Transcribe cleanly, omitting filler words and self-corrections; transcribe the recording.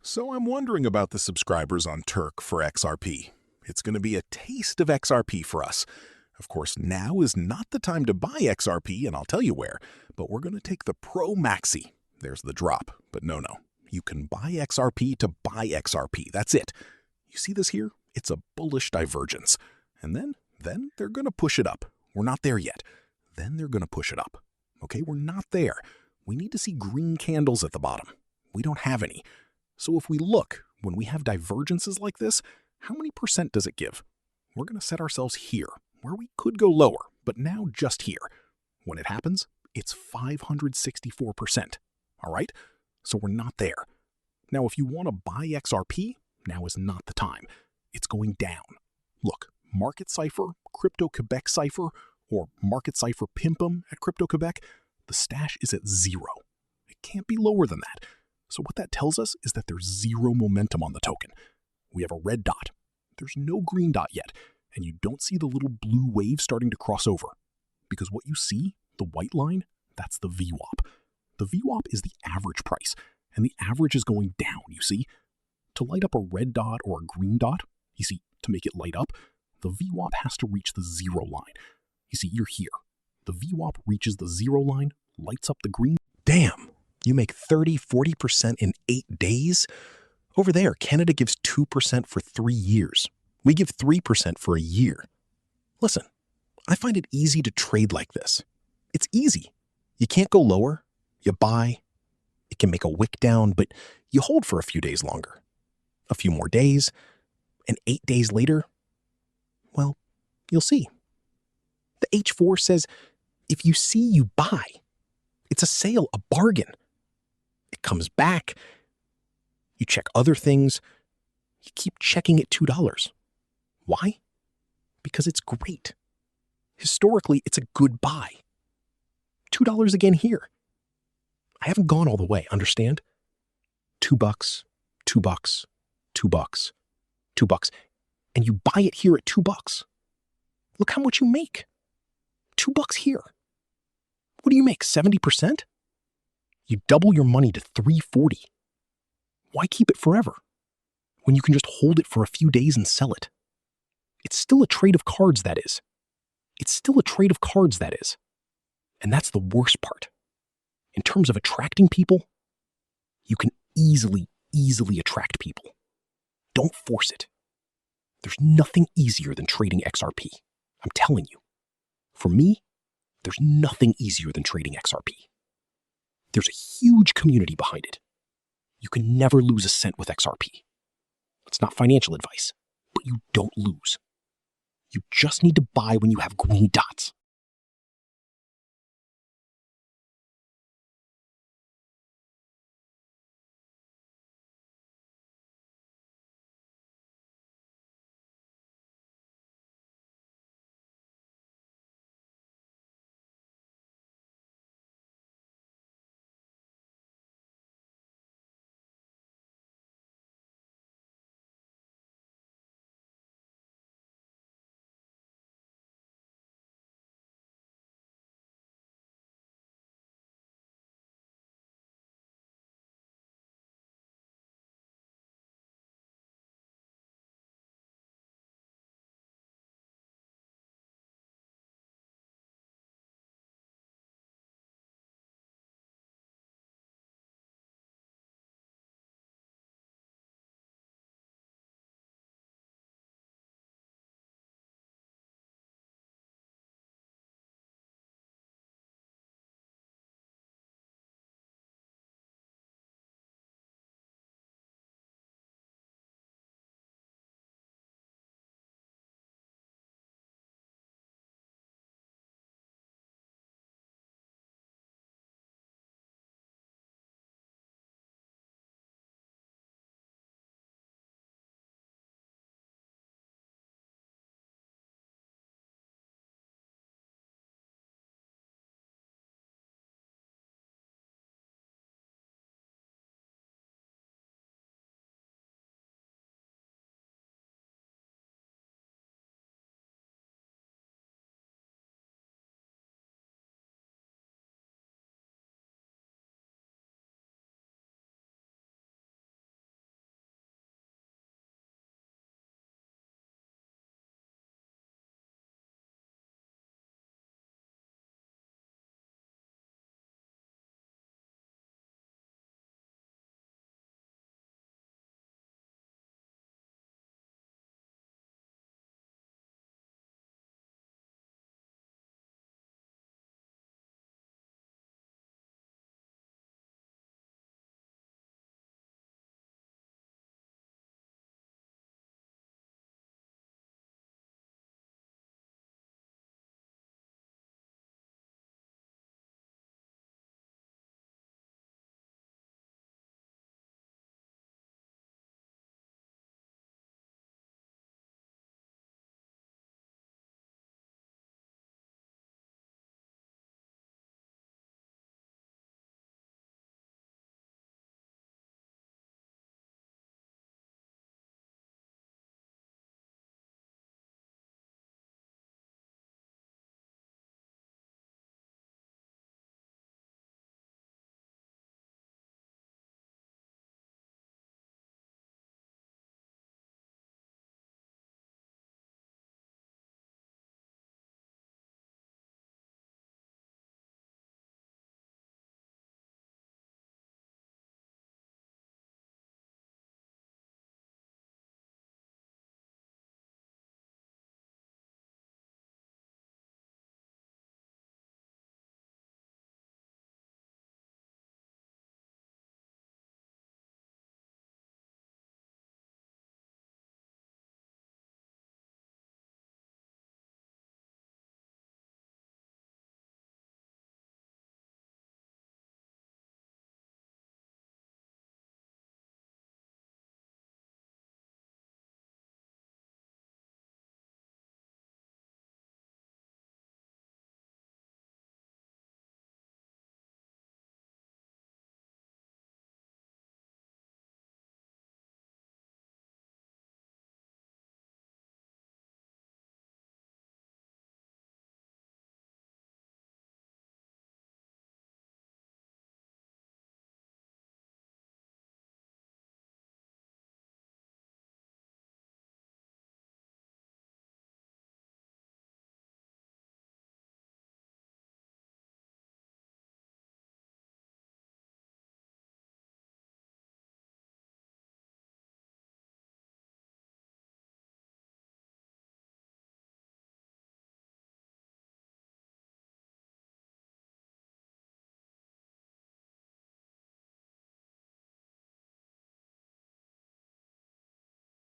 So I'm wondering about the subscribers on Turk for XRP. It's going to be a taste of XRP for us. Of course, now is not the time to buy XRP, and I'll tell you where, but we're going to take the Pro Maxi. There's the drop, but no. You can buy XRP to buy XRP. That's it. You see this here? It's a bullish divergence. And then they're going to push it up. We're not there yet. Then they're going to push it up. Okay, we're not there. We need to see green candles at the bottom. We don't have any. So if we look, when we have divergences like this, how many percent does it give? We're going to set ourselves here, where we could go lower, but now just here. When it happens, it's 564%. All right? So we're not there. Now, if you want to buy XRP, now is not the time. It's going down. Look, Market Cipher, Crypto-Quebec Cipher, or Market Cipher Pimp'em at Crypto-Quebec, the stash is at 0. It can't be lower than that. So what that tells us is that there's zero momentum on the token. We have a red dot. There's no green dot yet, and you don't see the little blue wave starting to cross over. Because what you see, the white line, that's the VWAP. The VWAP is the average price, and the average is going down, you see? To light up a red dot or a green dot, you see, to make it light up, the VWAP has to reach the 0 line. You see, you're here. The VWAP reaches the 0 line, lights up the green. Damn! You make 30–40% in 8 days? Over there, Canada gives 2% for 3 years. We give 3% for a year. Listen, I find it easy to trade like this. It's easy. You can't go lower. You buy. It can make a wick down, but you hold for a few days longer. A few more days, and 8 days later, well, you'll see. The H4 says, if you see, you buy. It's a sale, a bargain. It comes back. You check other things. You keep checking at $2. Why? Because it's great. Historically, it's a good buy. $2 again here. I haven't gone all the way, understand? $2, $2, $2, $2, and you buy it here at $2. Look how much you make. $2 here. What do you make, 70%? You double your money to $340. Why keep it forever when you can just hold it for a few days and sell it? It's still a trade of cards, that is. It's still a trade of cards, that is. And that's the worst part. In terms of attracting people, you can easily attract people. Don't force it. There's nothing easier than trading XRP. I'm telling you. For me, there's nothing easier than trading XRP. There's a huge community behind it. You can never lose a cent with XRP. It's not financial advice, but you don't lose. You just need to buy when you have green dots.